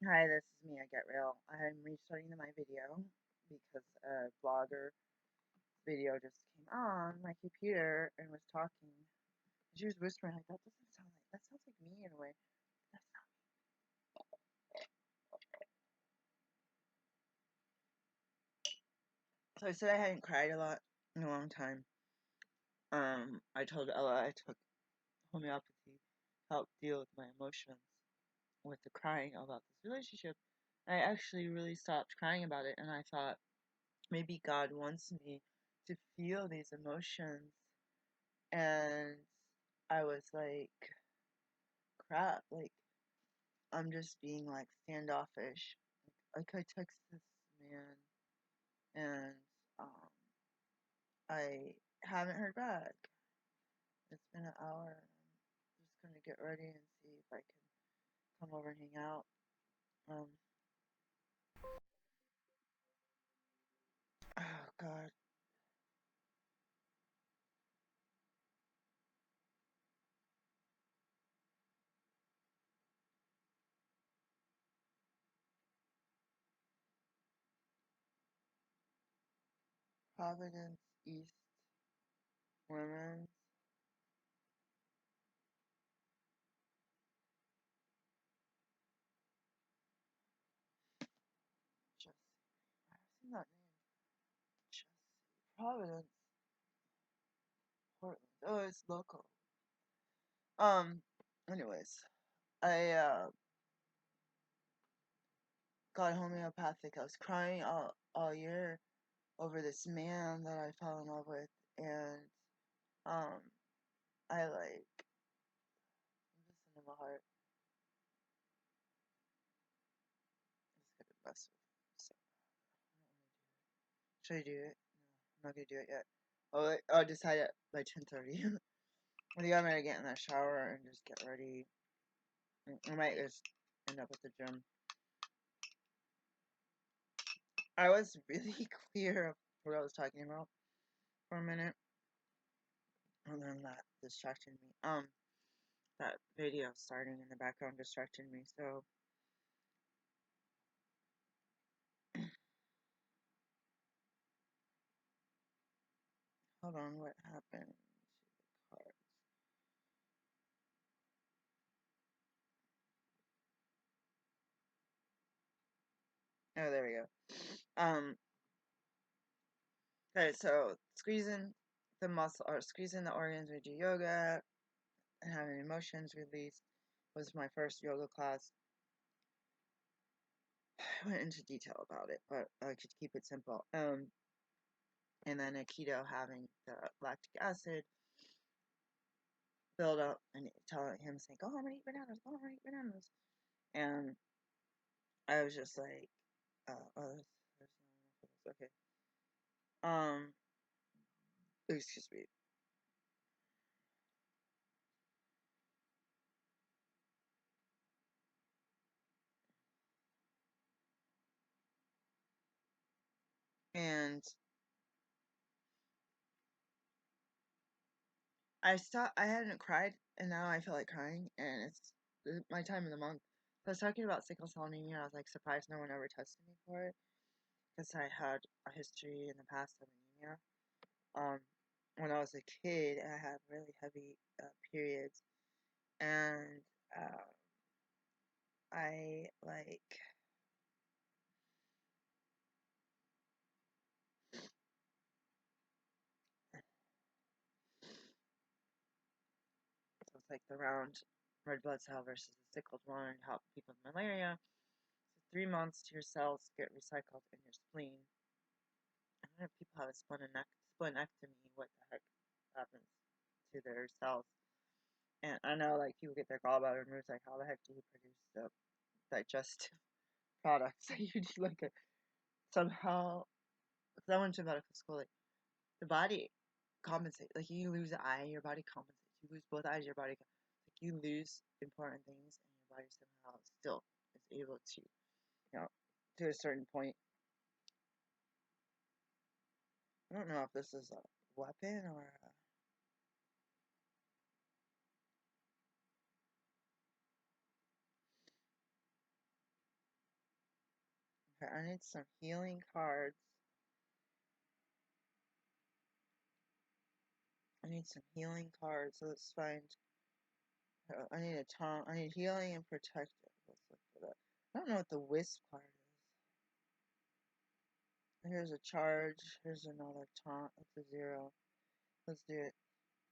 Hi, this is me. I Get Real. I'm restarting my video because a vlogger video just came on my computer and was talking. She was whispering like, "That doesn't sound like that sounds like me in a way." That's not. So I said I hadn't cried a lot in a long time. I told Ella I took homeopathy to help deal with my emotions with the crying about this relationship. I actually really stopped crying about it, and I thought maybe God wants me to feel these emotions. And I was like, crap, like, I'm just being like standoffish. Like, I text this man and um, I haven't heard back. It's been an hour. I'm just gonna get ready and see if I can come over and hang out. Um, oh God, Providence East Women's. Jesse, I've seen that name. Jesse, Providence, Portland. Oh, it's local. Um, anyways, I got homeopathic. I was crying all year over this man that I fell in love with, and um, I like listen to my heart. I'm just gonna mess with it. So I don't want to do it. Should I do it? No, I'm not gonna do it yet. I'll decide it by 10:30. I think I'm gonna get in the shower and just get ready. I might just end up at the gym. I was really clear of what I was talking about for a minute, and then that distracted me. That video starting in the background distracted me. So hold on, what happened to the cards? Oh, there we go. Um, okay, so squeezing the muscle or squeezing the organs, we do yoga and having emotions released was my first yoga class. I went into detail about it, but I could keep it simple. And then Aikido having the lactic acid build up and telling him saying, "Go home and eat bananas, go home and eat bananas." And I was just like, oh, there's not enough of this. Okay. Um, excuse me. And I hadn't cried, and now I feel like crying, and it's my time of the month. So I was talking about sickle cell anemia. I was like surprised no one ever tested me for it because I had a history in the past of anemia. Um, when I was a kid, I had really heavy periods, and I like so it's like the round red blood cell versus the sickled one to help people with malaria. So 3 months to your cells get recycled in your spleen. I don't know if people have a splenectomy, what the heck happens to their cells. And I know like people get their gallbladder removed, like how the heck do you produce the digestive products that you do like a somehow because I went to medical school, like the body compensates. Like you lose an eye, your body compensates. You lose both eyes, your body like you lose important things, and your body somehow still is able to, to a certain point. I don't know if this is a weapon or Okay, I need some healing cards. I need some healing cards. So let's find. I need a taunt. I need healing and protective. Let's look for that. I don't know what the wisp card is. Here's a charge. Here's another taunt. That's a 0. Let's do it.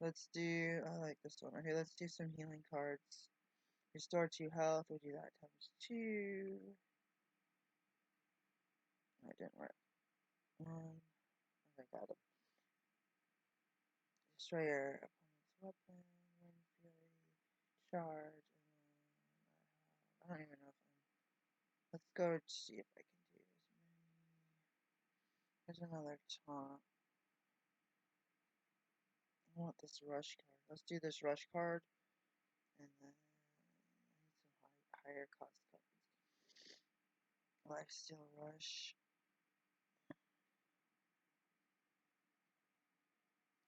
Let's do. I like this one right here. Let's do some healing cards. Restore 2 health. We'll do that times 2. That didn't work. I got it. Destroy your opponent's weapon. Wind Fury. Charge. I don't even know if I'm. Let's go see if I can do as many. There's another taunt. I want this rush card. Let's do this rush card. And then I need some higher cost cards. Lifesteal Rush.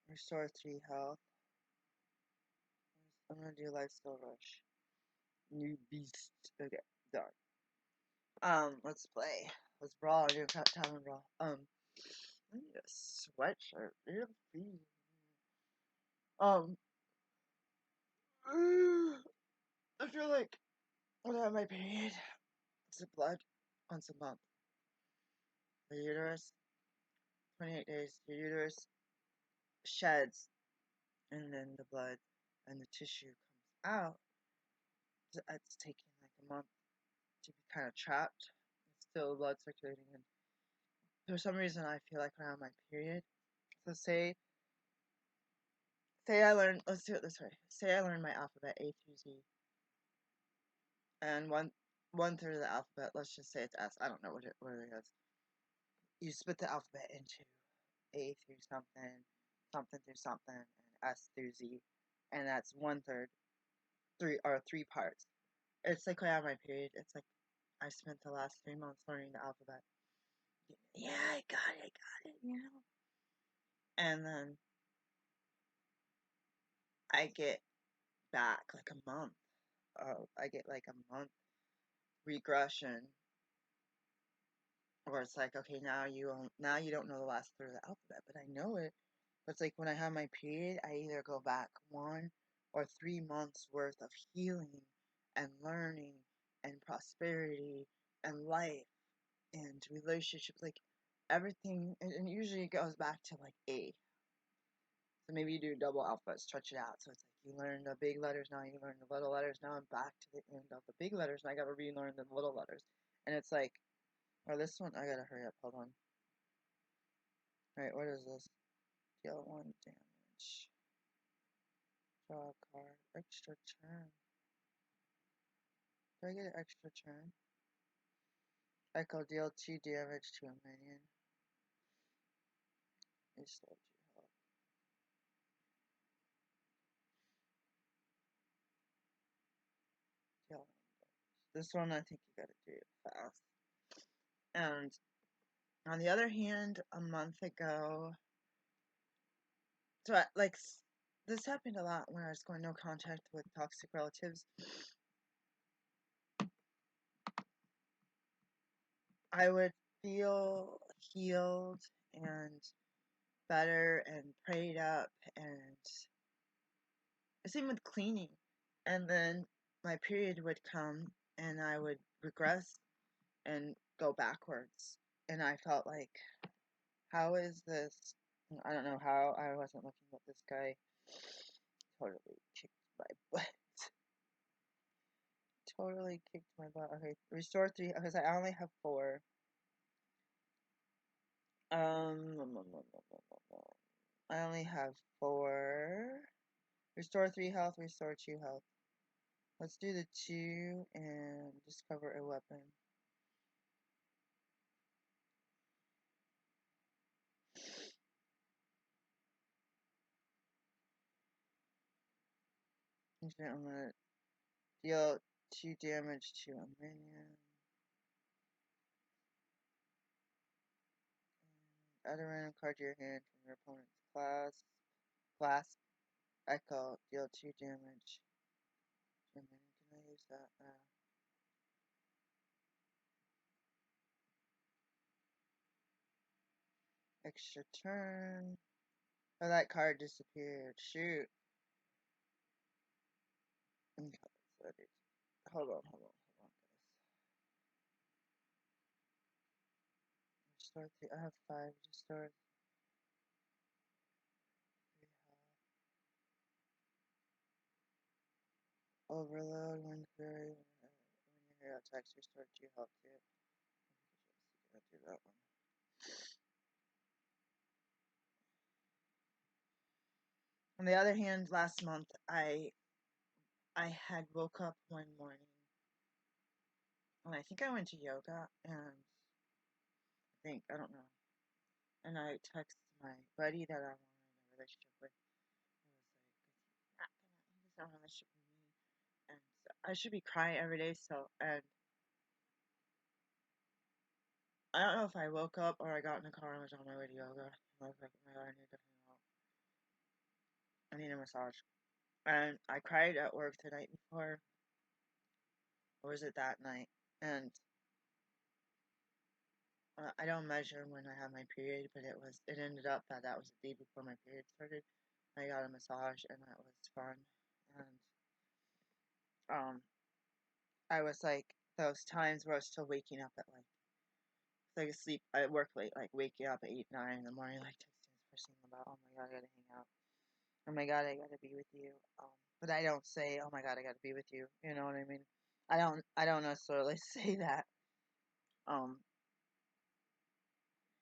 Restore 3 health. I'm gonna do Lifesteal Rush. New beast. Okay, done. Let's play. Let's brawl. I do Tavern Brawl. I need a sweatshirt. Real please. I feel like when I have my period, it's the blood once a month. The uterus, 28 days, the uterus sheds, and then the blood and the tissue comes out. It's taking like a month to be kind of trapped. It's still blood circulating, and for some reason I feel like when I have my period. So say I learn. Let's do it this way. Say I learn my alphabet A through Z, and one third of the alphabet. Let's just say it's S. I don't know what it is. You split the alphabet into A through something, something through something, and S through Z, and that's one third. Three parts. It's like when I have my period. It's like I spent the last 3 months learning the alphabet. Yeah, I got it, you know. And then I get back like a month. I get like a month regression, where it's like, okay, now you don't know the last third of the alphabet, but I know it. But it's like when I have my period, I either go back 1 or 3 months worth of healing and learning and prosperity and life and relationships, like everything, and usually it goes back to like A. So maybe you do double alphabet, stretch it out. So it's like you learn the big letters, now you learn the little letters, now I'm back to the end of the big letters, and I gotta relearn the little letters. And it's like, or this one, I gotta hurry up, hold on. Alright, what is this? Deal 1 damage. Draw a card. Extra turn. Do I get an extra turn? Echo, deal 2 damage to a minion. Restore 2 health. Deal 1 damage. This one I think you gotta do it fast. And on the other hand, a month ago, so this happened a lot when I was going no contact with toxic relatives. I would feel healed and better and prayed up, and same with cleaning. And then my period would come and I would regress and go backwards. And I felt like, how is this? I don't know how. I wasn't looking at this guy. Totally kicked my butt. Totally kicked my butt. Okay, restore 3 because I only have 4. I only have 4. Restore 3 health, restore 2 health. Let's do the 2 and discover a weapon. Okay, I'm gonna deal 2 damage to a minion. Add a random card to your hand from your opponent's class. Echo, deal 2 damage to a minion. Can I use that? Extra turn. Oh, that card disappeared. Shoot. Okay, so hold on, guys. Restore three. I have 5. Restore 3 health. Overload when very when your hero attacks, restore 2 health to it. I'm gonna do that one. On the other hand, last month I had woke up one morning and I think I went to yoga and I don't know. And I texted my buddy that I wanted a relationship with. I was like, he's not in a relationship with me. And so I should be crying every day. So, and I don't know if I woke up or I got in the car and was on my way to yoga. I was like, oh my God, I need to hang out. I need a massage. And I cried at work the night before. Or was it that night? And I don't measure when I have my period, but it ended up that was the day before my period started. I got a massage and that was fun. And um, I was like those times where I was still waking up at like asleep. I work late, like waking up at 8, 9 in the morning, like texting this person about, oh my God, I gotta hang out. Oh my God, I gotta be with you. But I don't say, oh my God, I gotta be with you. You know what I mean? I don't necessarily say that. Um,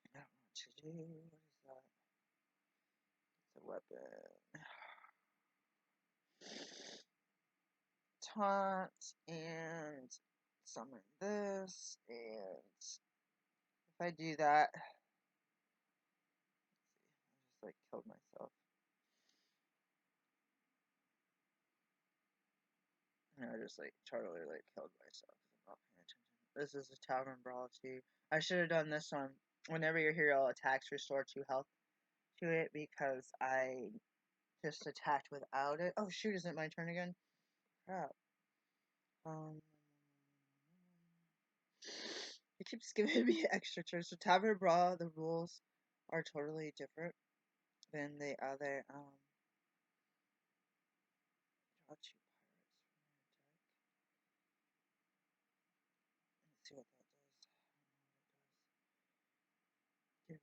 I don't know what to do. What is that? It's a weapon. Taunt and summon this, and if I do that, I just like killed myself. And I just like totally like killed myself because I'm not paying attention. This is a tavern brawl too. I should have done this one. Whenever your hero attacks, restore 2 health to it because I just attacked without it. Oh shoot, is it my turn again? Crap. Um, it keeps giving me extra turns. So Tavern Brawl, the rules are totally different than the other. Draw 2 pirates from your deck. Let's see what that does. I don't know what it does. Give your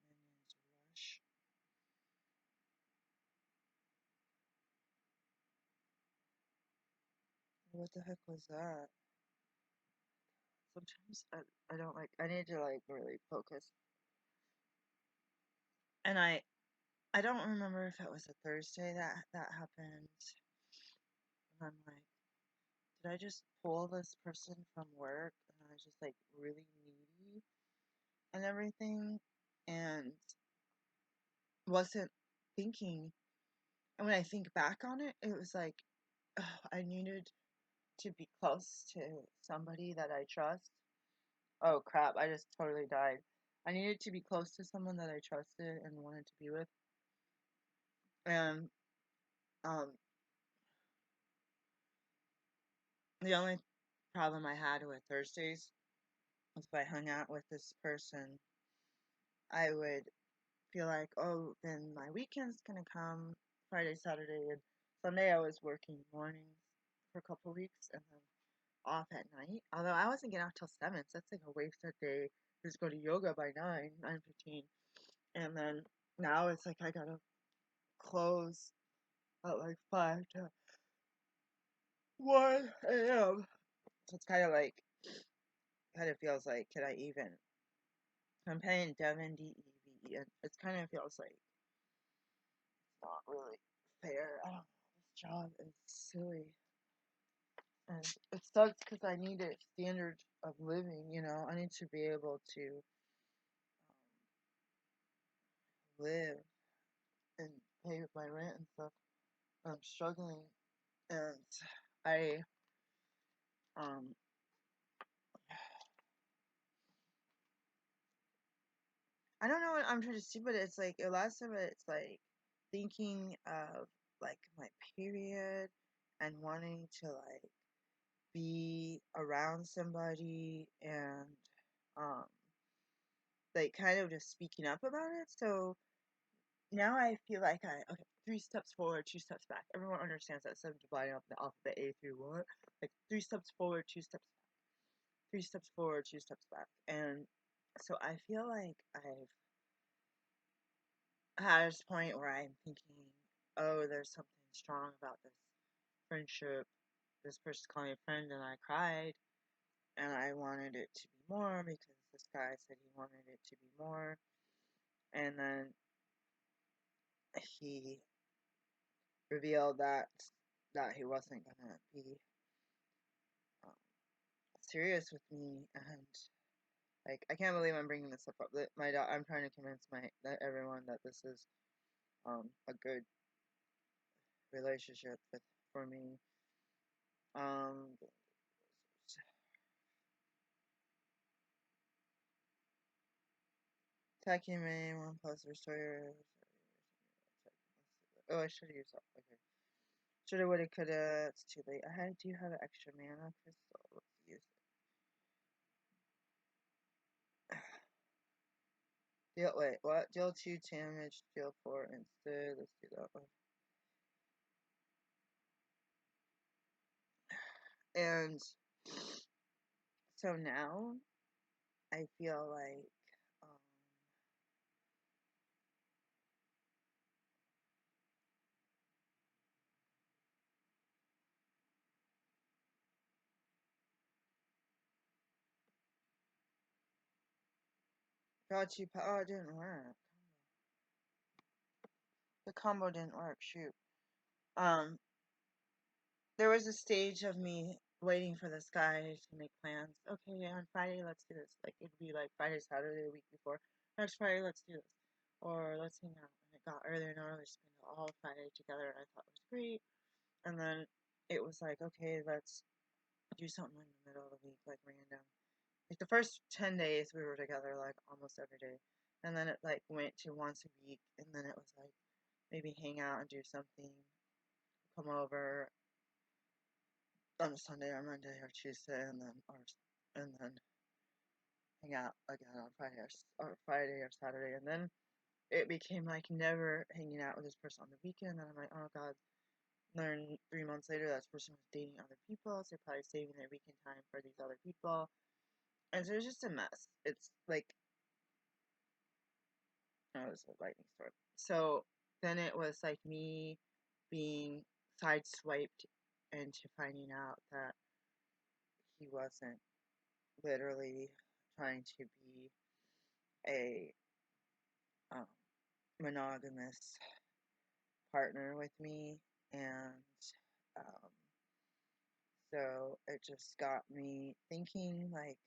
minions rush. What the heck was that? Sometimes I don't like. I need to like really focus. And I don't remember if it was a Thursday that happened. And I'm like, did I just pull this person from work and I was just like really needy and everything and wasn't thinking. And when I think back on it, it was like, oh, I needed to be close to somebody that I trust. Oh crap, I just totally died. I needed to be close to someone that I trusted and wanted to be with. And um the only problem I had with Thursdays was if I hung out with this person, I would feel like, oh, then my weekend's gonna come Friday, Saturday, and Sunday I was working mornings for a couple of weeks and then off at night. Although I wasn't getting out till 7, so that's like a wasted day. Just go to yoga by 9:15. And then now it's like I gotta close at like 5 to 1 a.m. So it's kind of feels like, can I even? I'm paying Devin DEV, and it kind of feels like it's not really fair. I don't know. This job is silly. And it sucks because I need a standard of living, you know. I need to be able to live and pay my rent and stuff. I'm struggling, and I um I don't know what I'm trying to see, but it's like a lot of it's like thinking of like my period and wanting to like be around somebody and um like kind of just speaking up about it. So now I feel like okay, 3 steps forward, 2 steps back. Everyone understands that instead of dividing up the alphabet A through what, like 3 steps forward, 2 steps back, 3 steps forward, 2 steps back. And so I feel like I've had this point where I'm thinking, oh, there's something strong about this friendship. This person's calling me a friend, and I cried, and I wanted it to be more because this guy said he wanted it to be more, and then he revealed that he wasn't gonna be um, serious with me, and like I can't believe I'm bringing this up. But I'm trying to convince everyone that this is a good relationship for me. Um, Attacking me, one plus restore. Oh, I should have used that. Okay. Shoulda, woulda, coulda. It's too late. Do have an extra mana crystal. Let's use it. Wait, what? Deal 2 damage, deal 4 instead. Let's do that one. And so now I feel like got you. Oh, it didn't work. The combo didn't work. Shoot. Um, there was a stage of me waiting for this guy to make plans. Okay, on Friday, let's do this. Like, it'd be like Friday, Saturday, the week before. Next Friday, let's do this. Or let's hang out. And it got earlier and earlier, spend all Friday together, and I thought it was great. And then it was like, okay, let's do something in the middle of the week, like random. Like, the first 10 days, we were together, like, almost every day. And then it, like, went to once a week, and then it was like, maybe hang out and do something, come over on a Sunday or Monday or Tuesday, and then hang out again on Friday or Saturday, and then it became like never hanging out with this person on the weekend. And I'm like, oh god. Then 3 months later, that person was dating other people, so they're probably saving their weekend time for these other people, and so it's just a mess. It's like, oh, it's a lightning storm. So then it was like me being sideswiped into finding out that he wasn't literally trying to be a um, monogamous partner with me, and um, so it just got me thinking like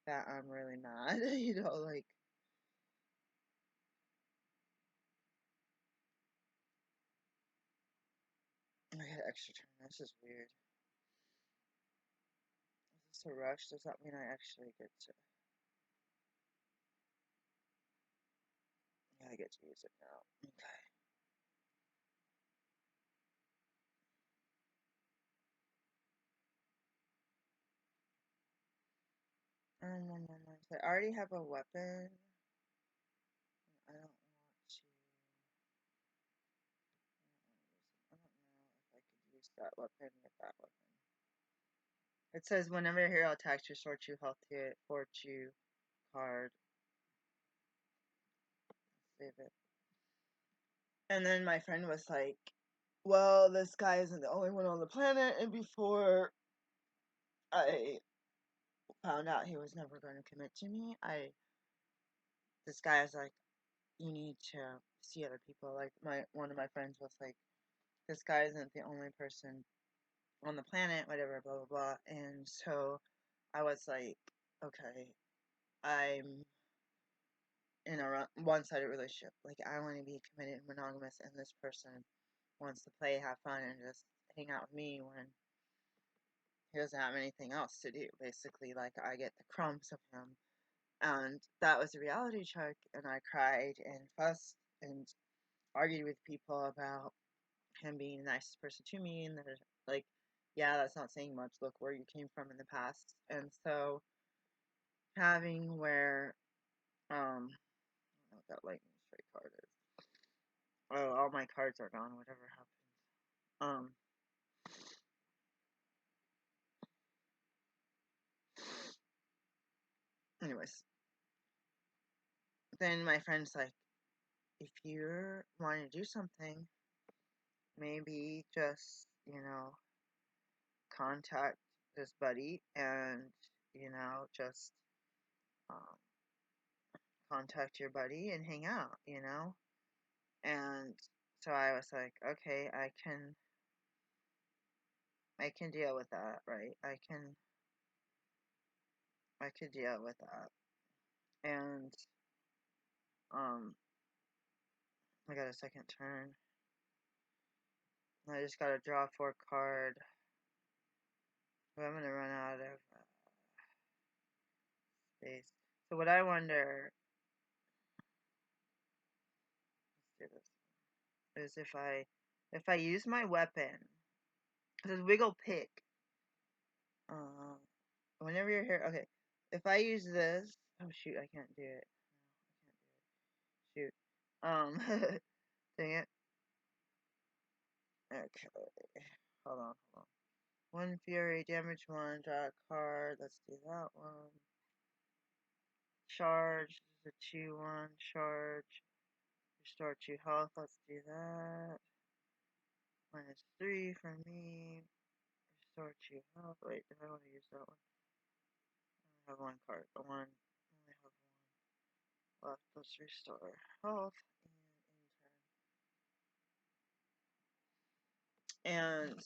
that I'm really mad, like I had extra turn. This is weird. Is this a rush? Does that mean I actually get to? Yeah, I get to use it now. Okay. So I already have a weapon. I don't want to. I don't know if I could use that weapon with that weapon. It says whenever your hero attacks, restore 2 health to it or 2 card. Save it. And then my friend was like, well, this guy isn't the only one on the planet. And before I found out he was never going to commit to me, this guy is like, you need to see other people. Like, one of my friends was like, this guy isn't the only person on the planet, whatever, blah, blah, blah. And so I was like, okay, I'm in a one-sided relationship. Like, I want to be committed and monogamous, and this person wants to play, have fun, and just hang out with me when he doesn't have anything else to do. Basically, like, I get the crumbs of him. And that was a reality check, and I cried and fussed and argued with people about him being the nicest person to me, and they're like, yeah, that's not saying much. Look where you came from in the past. And so having where I don't know what that lightning strike card is. Oh, all my cards are gone, whatever happened. Anyways, then my friend's like, if you're wanting to do something, maybe just, contact this buddy and, just um, contact your buddy and hang out. And so I was like, okay, I can deal with that, right? I could deal with that. And I got a second turn. I just got to draw 4 card. But I'm gonna run out of space. So what I wonder, let's do this, is if I use my weapon, this is wiggle pick. Whenever you're here, okay. If I use this, oh shoot, I can't do it. No, I can't do it. Shoot. Dang it. Okay. Hold on. One fury, damage 1, draw a card. Let's do that one. Charge. This is a 2/1 charge. Restore 2 health. Let's do that. -3 for me. Restore 2 health. Wait, did I want to use that one? I have 1 card. I only have 1 left. Let's restore health and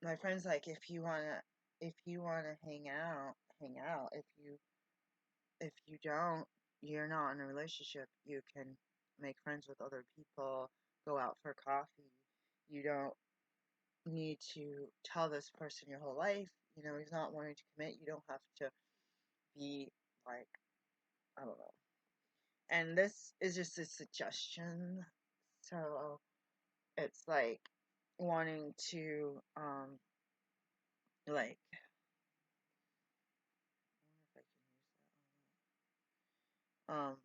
my friend's like, if you wanna hang out, hang out. If you don't, you're not in a relationship. You can make friends with other people, go out for coffee. You don't need to tell this person your whole life. He's not wanting to commit. You don't have to be like, I don't know. And this is just a suggestion. So it's like wanting to, like, I wonder if I can use that on that.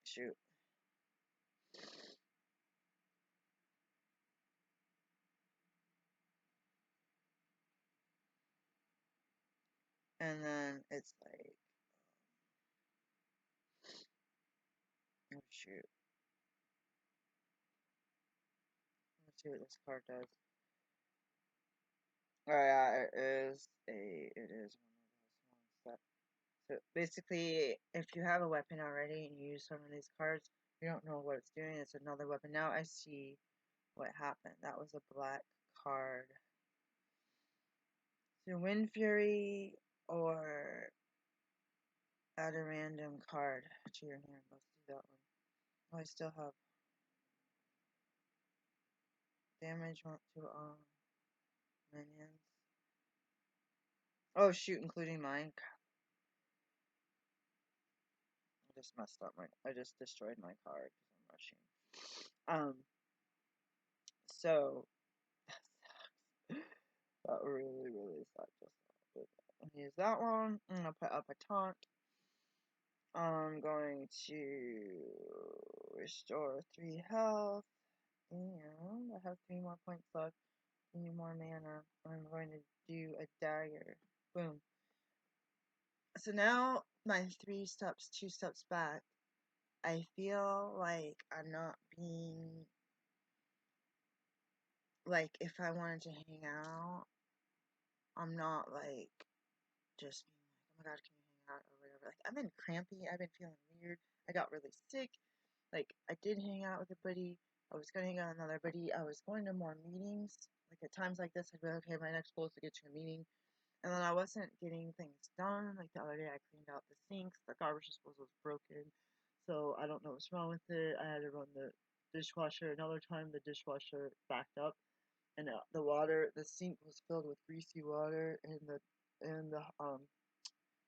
Shoot. And then it's like, oh shoot. Let's see what this card does. Oh yeah, it is one of those ones that. So basically, if you have a weapon already and you use some of these cards, you don't know what it's doing. It's another weapon. Now I see what happened. That was a black card. So Wind Fury or add a random card to your hand. Let's do that one. Oh, I still have damage to minions. Oh shoot, including mine. I just messed up I just destroyed my card because I'm rushing. So that really sucked. Use that one. I'm gonna put up a taunt. I'm going to restore 3 health. And I have 3 more points left. Need more mana. I'm going to do a dagger. Boom. So now my 3 steps, 2 steps back. I feel like I'm not being, like, if I wanted to hang out, I'm not like just being like, oh my god, can you hang out or whatever. Like, I've been crampy. I've been feeling weird. I got really sick. Like, I did hang out with a buddy. I was going to hang out with another buddy. I was going to more meetings. Like, at times like this, I'd be like, okay, my next goal is to get to a meeting. And then I wasn't getting things done. Like, the other day, I cleaned out the sinks. The garbage disposal was broken. So, I don't know what's wrong with it. I had to run the dishwasher. Another time, the dishwasher backed up. And the sink was filled with greasy water. And the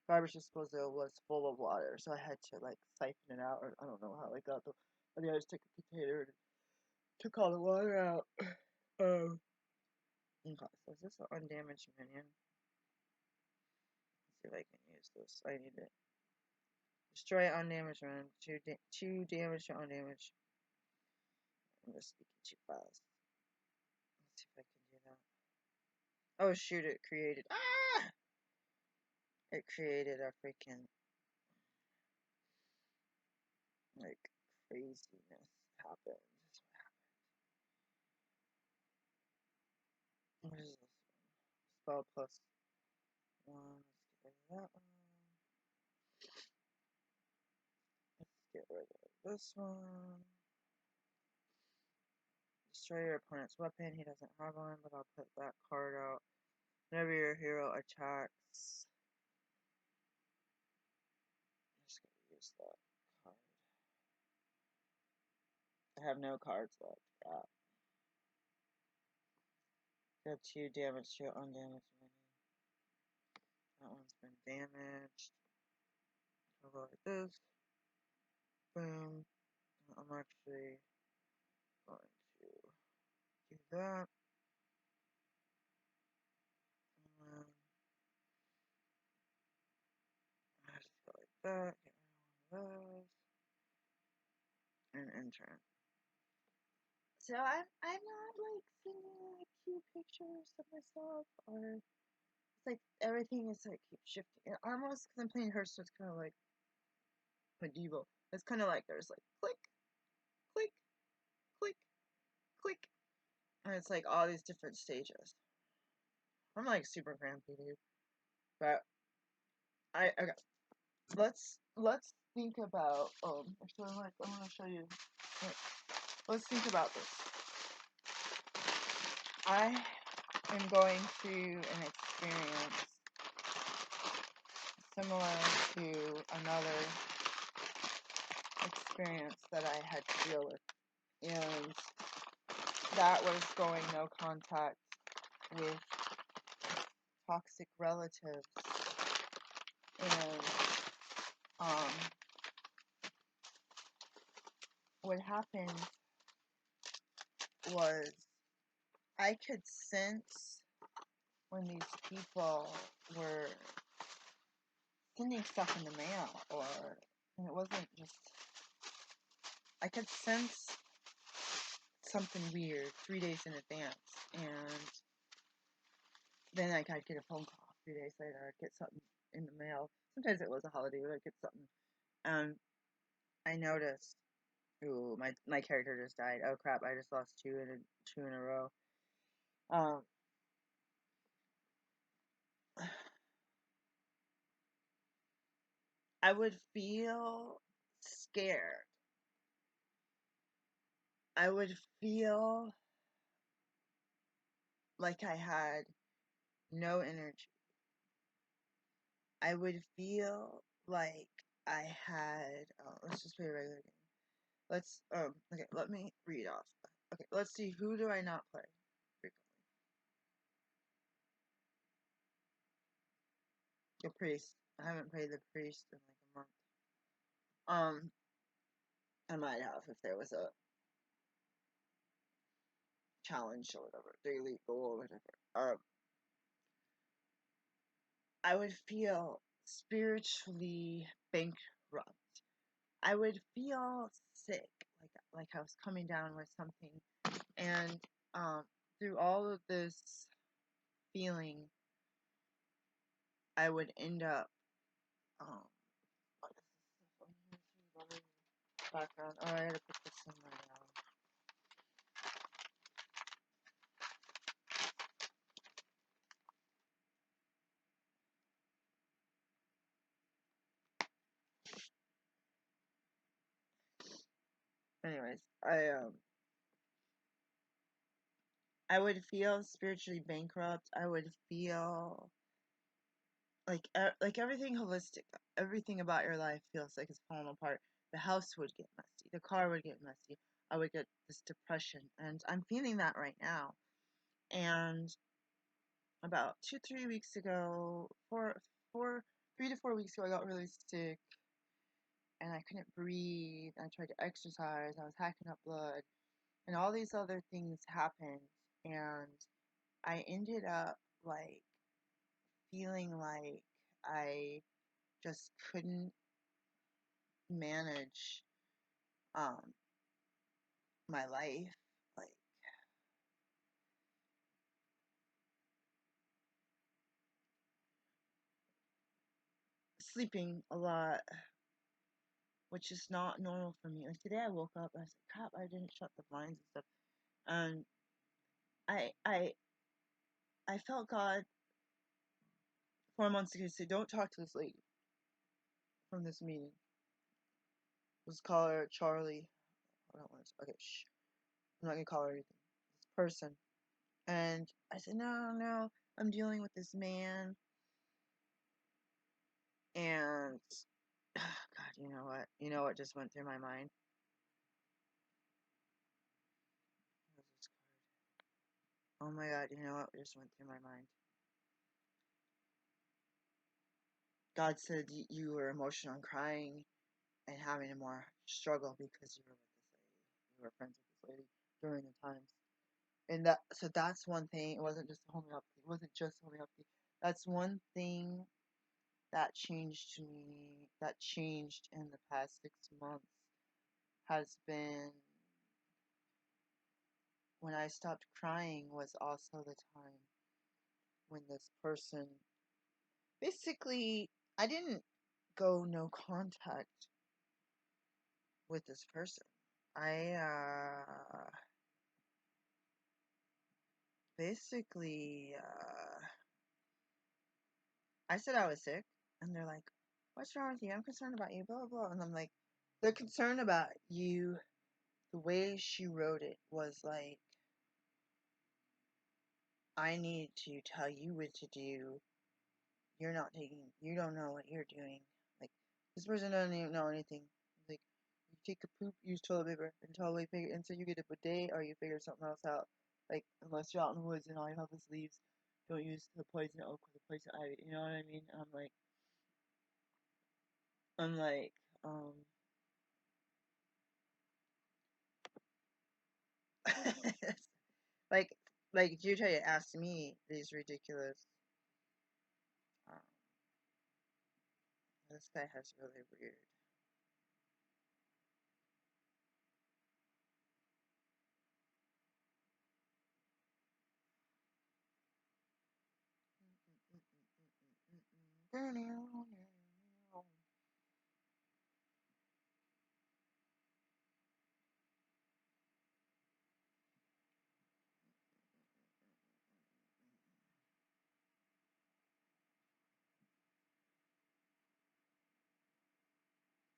garbage disposal was full of water, so I had to like siphon it out, or I don't know how I got the. I think I just took a container and took all the water out. Okay, so is this an undamaged minion? Let's see if I can use this. I need it. Destroy undamaged run. 2 damage to undamaged. I'm just speaking too fast. Let's see if I can do that. Oh shoot, it created. Ah! It created a freaking. Like, craziness happened. What is this one? Spell plus 1. Let's get rid of that one. Let's get rid of this one. Destroy your opponent's weapon. He doesn't have one, but I'll put that card out. Whenever your hero attacks, I'm just gonna use that card. I have no cards left. Crap. Got 2 damage to undamaged mini. That one's been damaged. I'll go like this. Boom. I'm actually going to do that. And I just go like that. Get rid of one of those. And enter. So I'm not like sending like cute pictures of myself, or it's like everything is like keeps shifting. And almost because I'm playing her, so it's kind of like medieval. It's kind of like there's like click, click, click, click, and it's like all these different stages. I'm like super crampy, dude. But okay. Let's think about actually like I want to show you. Like, let's think about this. I am going through an experience similar to another experience that I had to deal with, and that was going no contact with toxic relatives. And what happened was I could sense when these people were sending stuff in the mail, and it wasn't just, I could sense something weird 3 days in advance, and then I'd get a phone call 3 days later. I'd get something in the mail. Sometimes it was a holiday, but I'd get something. And I noticed, ooh, my character just died. Oh crap! I just lost two in a row. I would feel scared. I would feel like I had no energy. I would feel like I had. Let's just play a regular game. Let's okay. Let me read off. Okay, let's see. Who do I not play frequently? The priest. I haven't played the priest in like a month. I might have if there was a challenge or whatever, daily goal or whatever. I would feel spiritually bankrupt. I would feel sick, like I was coming down with something, and through all of this feeling, I would end up what is this background? Oh, I gotta put this somewhere now. Anyways, I would feel spiritually bankrupt. I would feel like everything holistic, everything about your life feels like it's falling apart. The house would get messy, the car would get messy. I would get this depression, and I'm feeling that right now. And about 2 3 weeks ago, 3 to 4 weeks ago, I got really sick, and I couldn't breathe. I tried to exercise. I was hacking up blood, and all these other things happened, and I ended up like feeling like I just couldn't manage my life, like sleeping a lot, which is not normal for me. Like today I woke up, I was like, crap, I didn't shut the blinds and stuff. And I I I felt God 4 months ago say, don't talk to this lady from this meeting. Let's call her Charlie. I don't want to. Okay, shh. I'm not gonna call her anything. This person. And I said, no, I'm dealing with this man. And God, you know what? You know what just went through my mind? What was this card? Oh my God, you know what just went through my mind? God said you were emotional and crying and having a more struggle because you were with this lady. You were friends with this lady during the times. And that's one thing. It wasn't just homeopathy. It wasn't just homeopathy. That's one thing that changed me. That changed in the past 6 months has been when I stopped crying. Was also the time when this person basically I didn't go no contact with this person. I basically I said I was sick, and they're like, "What's wrong with you? I'm concerned about you." Blah blah blah. And I'm like, "They're concerned about you." The way she wrote it was like, "I need to tell you what to do. You're not taking. You don't know what you're doing. Like this person doesn't even know anything. Like you take a poop, use toilet paper, and totally figure. And so you get a bidet, or you figure something else out. Like unless you're out in the woods and all you have is leaves, don't use the poison oak or the poison ivy. You know what I mean?" I'm like, like, you try to ask me these ridiculous. Um, this guy has really weird.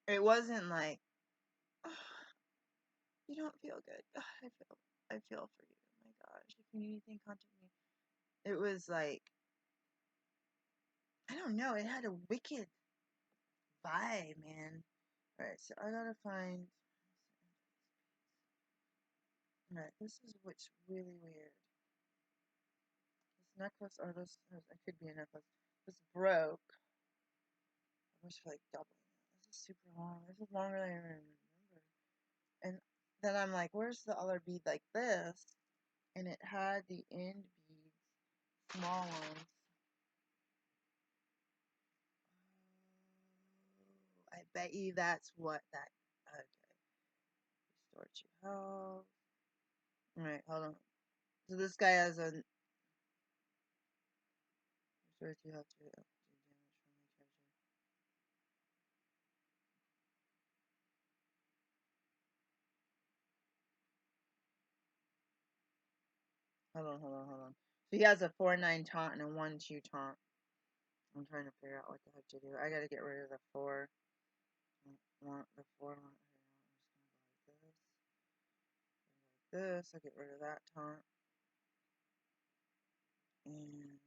It wasn't like, oh, you don't feel good. God, I feel for you. Oh my gosh, if you need anything, contact me. It was like, I don't know. It had a wicked vibe, man. All right, so I gotta find. All right, this is what's really weird. This necklace, or this, it could be a necklace. This broke. I wish for like doubling it. This is super long. This is longer than I even remember. And then I'm like, where's the other bead like this? And it had the end beads, small ones. Oh, I bet you that's what that. Okay. Restore to health. Alright, hold on. So this guy has a. Restore to health to do damage from my character. Hold on. So he has a 4-9 taunt and a 1-2 taunt. I'm trying to figure out what the heck to do. I gotta get rid of the 4. I want the 4. I'm just gonna go like this. I'll get rid of that taunt. And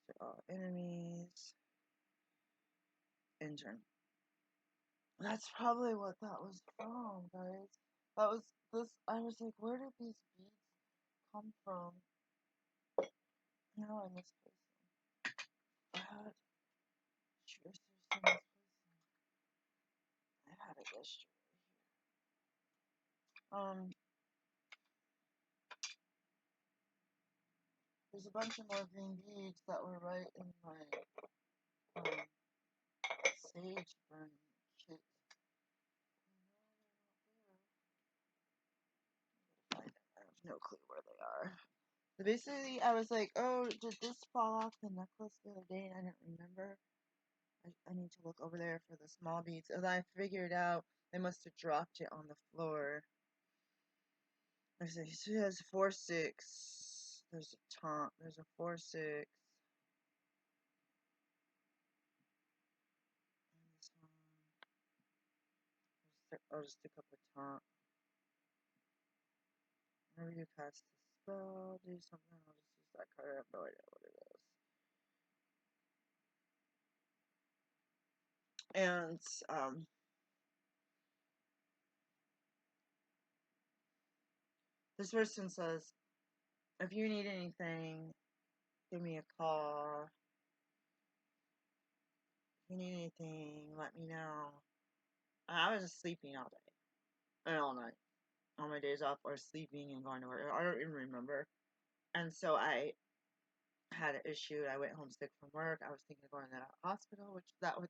to all enemies. Intern. That's probably what that was from, guys. That was this. I was like, where did these beads come from? No, I misplaced them. I had tracers to misplace them. I had it yesterday here. There's a bunch of more green beads that were right in my sage burning. Basically, I was like, oh, did this fall off the necklace the other day? And I didn't remember. I need to look over there for the small beads. And I figured out they must have dropped it on the floor. There's a, it has 4-6. There's a taunt. There's a 4-6. And this one. I'll just stick up a taunt. Whenever you cast a spell, do something. I'll just use that card. I have no idea what it is. And this person says, if you need anything, give me a call. If you need anything, let me know. I was just sleeping all day and all night on my days off, or sleeping and going to work. I don't even remember. And so I had an issue. I went home sick from work. I was thinking of going to the hospital, which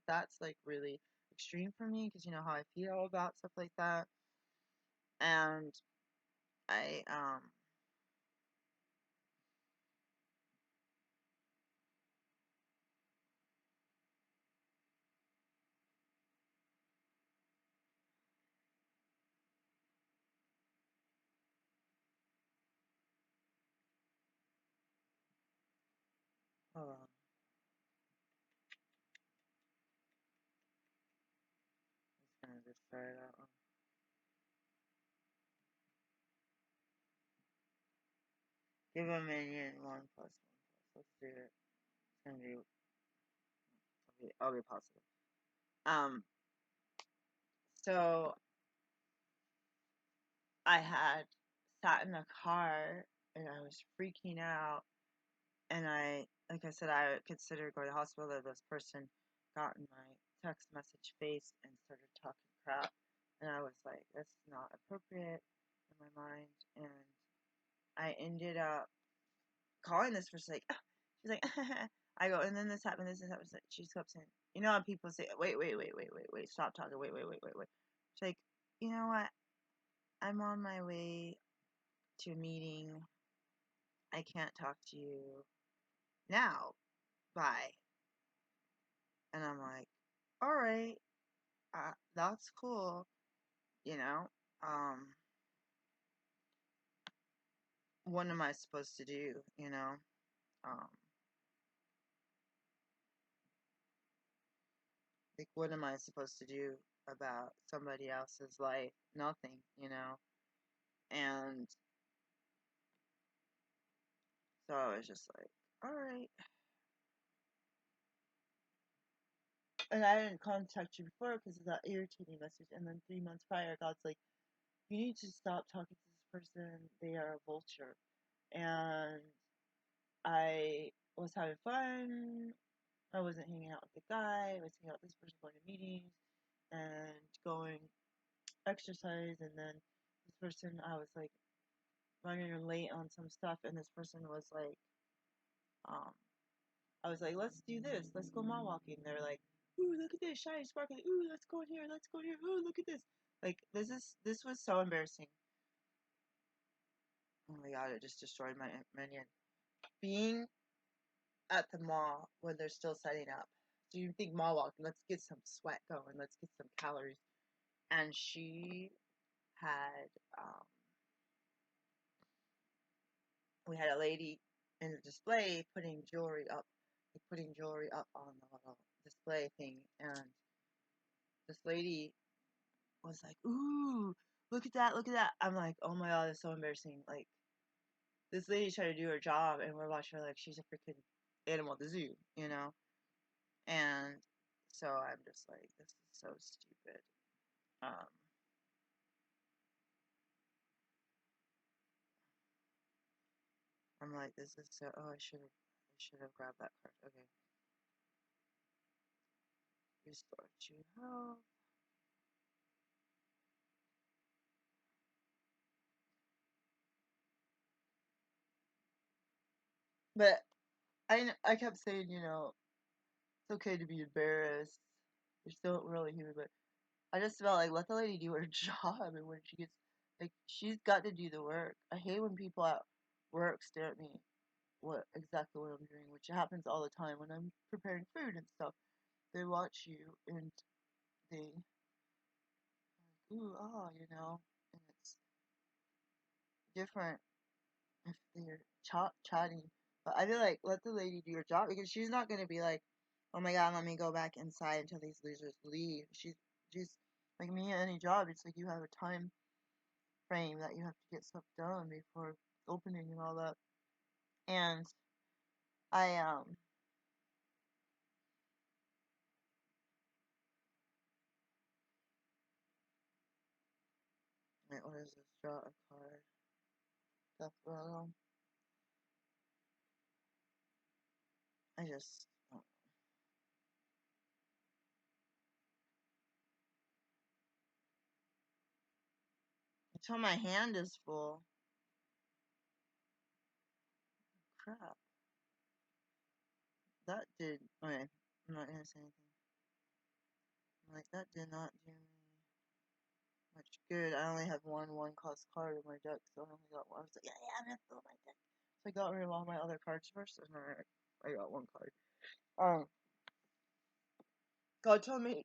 that's like really extreme for me because you know how I feel about stuff like that. And I hold on. I'm gonna just try that one. Give a minion 1+1+. Let's do it. It's gonna be. I'll be positive. So I had sat in a car and I was freaking out, and like I said, I considered going to the hospital. That this person got in my text message face and started talking crap, and I was like, that's not appropriate in my mind, and I ended up calling this person like, she's like, I go, and then this happened, this happened. She kept saying, you know how people say, wait, stop talking, wait. She's like, you know what? I'm on my way to a meeting. I can't talk to you now. Bye. And I'm like, all right, that's cool. You know, um, what am I supposed to do? You know, um, like, what am I supposed to do about somebody else's life? Nothing, you know. And so I was just like, all right. And I didn't contact you before because of that irritating message. And then 3 months prior, God's like, you need to stop talking to this person. They are a vulture. And I was having fun. I wasn't hanging out with the guy. I was hanging out with this person, going to meetings and going exercise. And then this person, I was like running late on some stuff. And this person was like, um, I was like, let's do this. Let's go mall walking. They're like, ooh, look at this, shiny, sparkly. Ooh, let's go in here. Let's go in here. Ooh, look at this. Like, this was so embarrassing. Oh my god, it just destroyed my minion. Being at the mall when they're still setting up. So you think mall walking, let's get some sweat going, let's get some calories. And she had, we had a lady in the display putting jewelry up on the little display thing. And this lady was like, ooh, look at that, look at that. I'm like, oh my god, it's so embarrassing. Like, this lady's trying to do her job, and we're watching her like she's a freaking animal at the zoo, you know? And so I'm just like, this is so stupid. Um, I'm like, this is so. Oh, I should have grabbed that card. Okay, restore to health. But I kept saying, you know, it's okay to be embarrassed. You're still really human, but I just felt like let the lady do her job, and when she gets like she's got to do the work. I hate when people out. work stare at me exactly what I'm doing, which happens all the time when I'm preparing food and stuff. They watch you and they like, ooh, ah, and it's different if they're chatting. But I feel like let the lady do her job because she's not gonna be like, oh my god, let me go back inside until these losers leave. She's like me at any job. It's like you have a time frame that you have to get stuff done before opening and all that. And I wait, what is this? Draw a card. Death row. I just don't know. Until my hand is full. Crap. That did okay. I'm not gonna say anything. Like that did not do me much good. I only have one cost card in my deck, so I only got one. I was like, yeah, I'm gonna fill my deck. So I got rid of all my other cards first, and then I got one card. God told me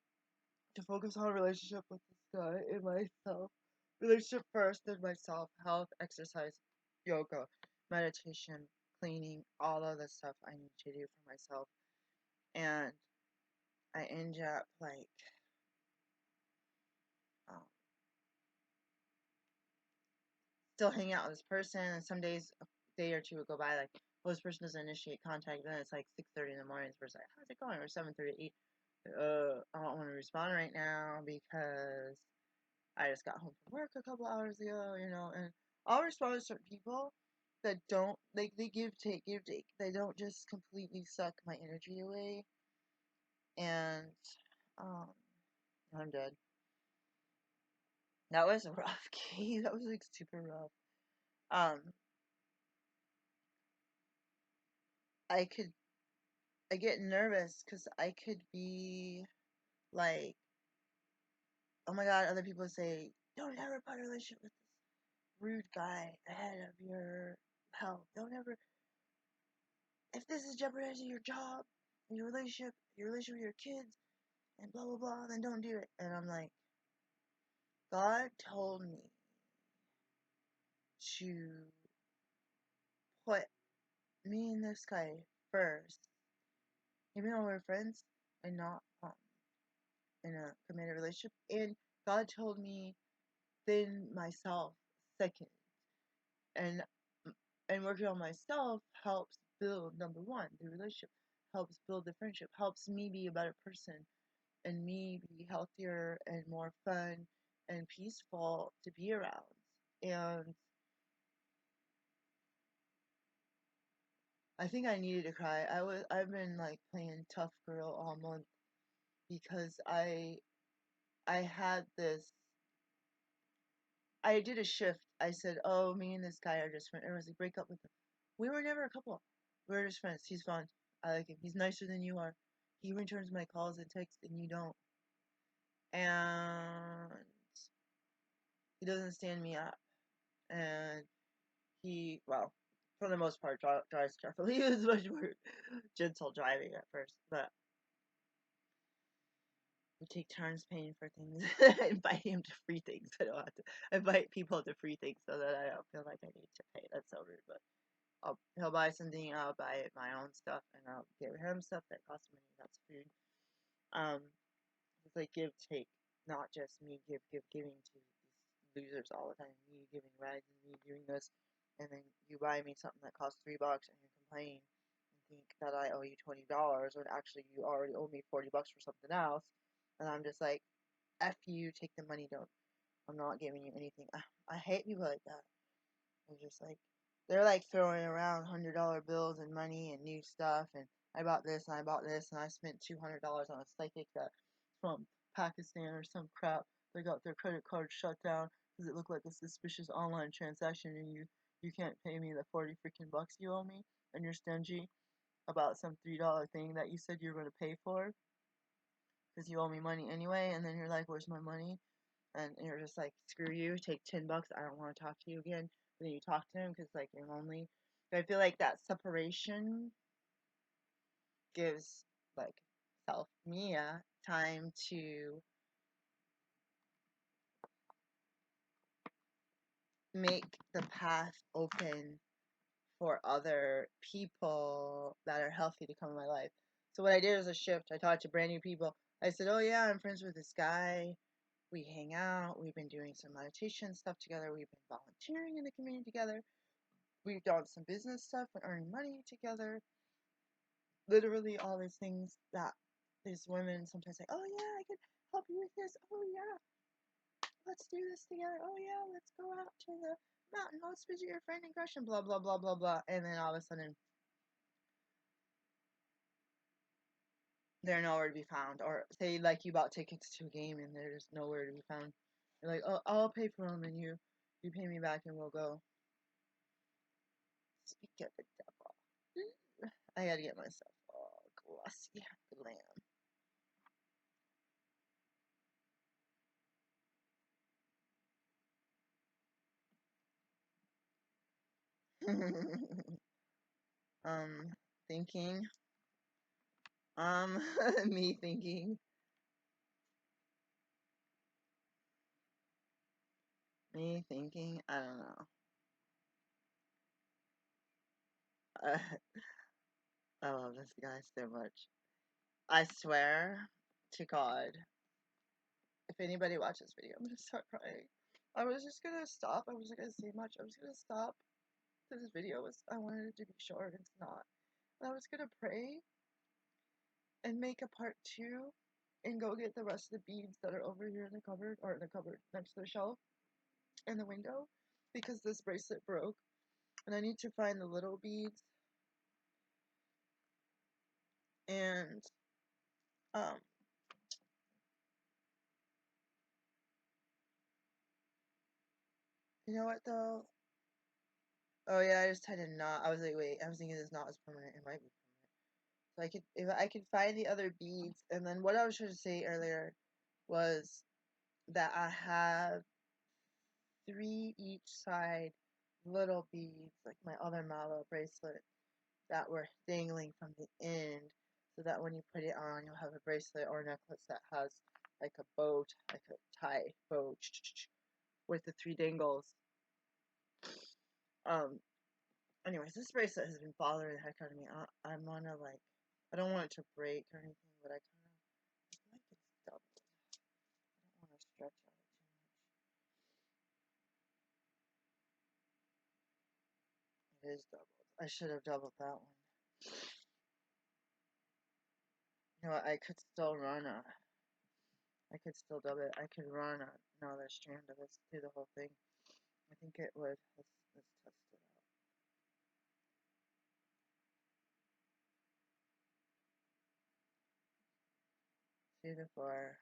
to focus on a relationship with this guy and myself. Relationship first, then myself. Health, exercise, yoga, meditation, cleaning, all of the stuff I need to do for myself. And I end up like um, still hanging out with this person, and some days a day or two would go by like, well, this person doesn't initiate contact, then it's like 6:30 in the morning, this person's like, how's it going? Or 7:30, 8. I don't want to respond right now because I just got home from work a couple hours ago, and I'll respond to certain people that don't, like, they give, take, give, take. They don't just completely suck my energy away, and, um, I'm dead. That was a rough game. That was, like, super rough. Um, I could, I get nervous because I could be, like, oh my god, other people say, don't ever put a relationship with this rude guy ahead of your health. Don't ever, if this is jeopardizing your job, your relationship with your kids, and blah blah blah, then don't do it. And I'm like, God told me to put me and this guy first, even though we're friends and not in a committed relationship. And God told me then myself second, and and working on myself helps build number one the relationship, helps build the friendship, helps me be a better person and me be healthier and more fun and peaceful to be around. And I think I needed to cry. I've been like playing tough girl all month because I had this, I did a shift. I said, oh, me and this guy are just friends. Everyone's like, break up with him. We were never a couple. We were just friends. He's fun. I like him. He's nicer than you are. He returns my calls and texts and you don't. And he doesn't stand me up. And well, for the most part, drives carefully. He was much more gentle driving at first, but we take turns paying for things. I invite him to free things. I don't have to. I invite people to free things so that I don't feel like I need to pay. That's so rude, but he'll buy something. I'll buy my own stuff, and I'll give him stuff that costs money. That's food. Um, it's like give take, not just me giving to these losers all the time. Me giving rides and me doing this, and then you buy me something that costs $3 and you complain and think that I owe you $20 when actually you already owe me $40 for something else, and I'm just like, F you, take the money, don't. I'm not giving you anything. I hate people like that. They're just like, they're like throwing around $100 bills and money and new stuff, and I bought this and I bought this and I spent $200 on a psychic that's from Pakistan or some crap. They got their credit card shut down because it looked like a suspicious online transaction, and you can't pay me the 40 freaking bucks you owe me, and you're stingy about some $3 thing that you said you were going to pay for because you owe me money anyway, and then you're like, where's my money? And you're just like, screw you, take $10, I don't want to talk to you again. then you talk to him because like you're lonely. But I feel like that separation gives like self Mia time to make the path open for other people that are healthy to come in my life. So what I did was a shift. I talked to brand new people. I said, "Oh yeah, I'm friends with this guy. We hang out. We've been doing some meditation stuff together. We've been volunteering in the community together. We've done some business stuff and earning money together. Literally all these things that these women sometimes say, oh yeah, I can help you with this. Oh yeah, let's do this together. Oh yeah, let's go out to the mountain. Let's visit your friend in Gresham. Blah, blah, blah, blah, blah." And then all of a sudden, they're nowhere to be found. Or say like you bought tickets to a game and they're just nowhere to be found. You're like, "Oh, I'll pay for them and you pay me back and we'll go." Speak of the devil. I gotta get myself all glossy, glam. Thinking. Me thinking. Me thinking. I don't know. Uh, I love this guy so much. I swear to God, if anybody watches this video, I'm gonna start crying. I was just gonna stop. I wasn't gonna say much. I was gonna stop. This video was, I wanted it to be short. It's not. And I was gonna pray and make a part 2 and go get the rest of the beads that are over here in the cupboard, or in the cupboard next to the shelf in the window, because this bracelet broke. And I need to find the little beads. And, um, you know what though? Oh yeah, I just tied a knot. I was like, wait, I was thinking this knot was permanent. It might be permanent. So I could, if I could find the other beads, and then what I was trying to say earlier was that I have 3 each side little beads, like my other mallow bracelet, that were dangling from the end, so that when you put it on, you'll have a bracelet or a necklace that has like a bow, like a tie bow, with the 3 dangles. Anyways, this bracelet has been bothering the heck out of me. I wanna like, I don't want it to break or anything, but I kind of like it's doubled. I don't want to stretch on it too much. It is doubled. I should have doubled that one. You know what? I could still run a. I could still double it. I could run another strand of this through the whole thing. I think it would. Let's test it out. 2 to 4.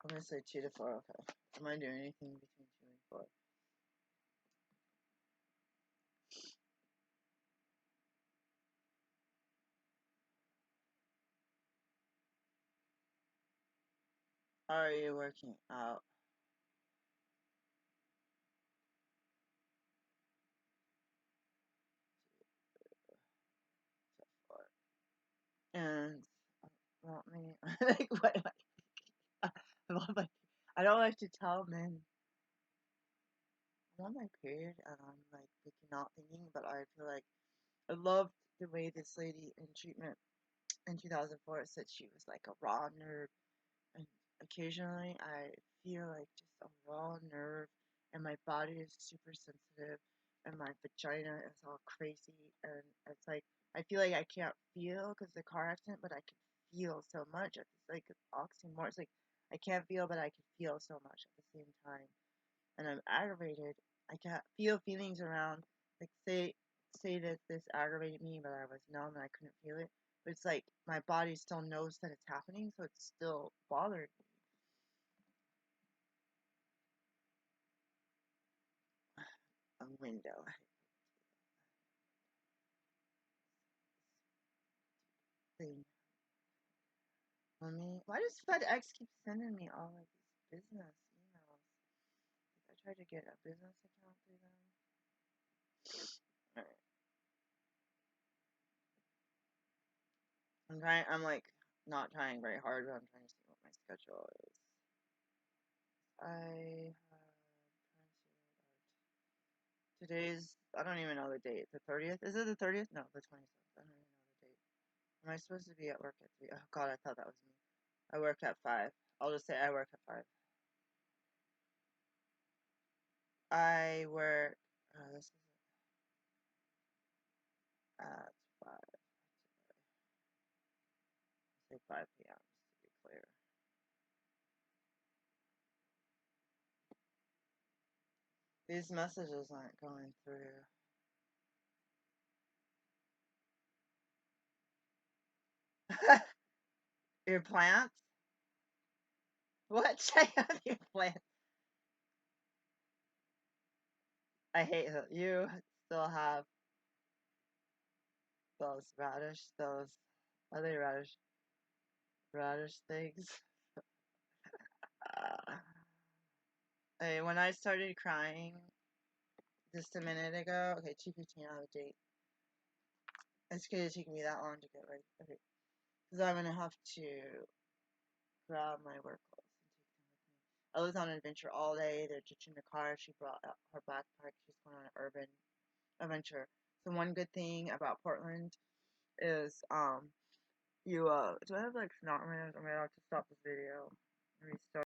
I'm gonna say 2 to 4. Okay. Am I doing anything between 2 and 4? How are you working out? And want me like what am I, I love my, I don't like to tell men I'm on my period and I'm like freaking out thinking, but I feel like I loved the way this lady in treatment in 2004 said she was like a raw nerve, and occasionally I feel like just a raw nerve, and my body is super sensitive, and my vagina is all crazy, and it's like I feel like I can't feel because of the car accident, but I can feel so much. It's like an oxymoron. It's like I can't feel, but I can feel so much at the same time, and I'm aggravated. I can't feel feelings around. Like say that this aggravated me, but I was numb and I couldn't feel it. But it's like my body still knows that it's happening, so it's still bothering me. A window. Thing. Why does FedEx keep sending me all of these business emails? try to get a business account through them. Alright. I'm like not trying very hard, but I'm trying to see what my schedule is. Today's, I don't even know the date. The 30th? Is it the 30th? No, the 27th. I don't even know the date. Am I supposed to be at work at 3? Oh god, I thought that was me. I work at 5. I'll just say I work at 5. I work, this is at 5. Say 5 p.m. just to be clear. These messages aren't going through. Your plants? What? Check out your plants. I hate that you still have those are they radish things? Hey, when I started crying just a minute ago, okay, 2:15 out of date. It's gonna take me that long to get ready. Okay, because I'm gonna have to grab my work clothes and take them with me. I was on an adventure all day. They're ditching the car. She brought out her backpack. She's going on an urban adventure. So one good thing about Portland is you do I have like snot in my nose? I'm gonna have to stop this video and restart.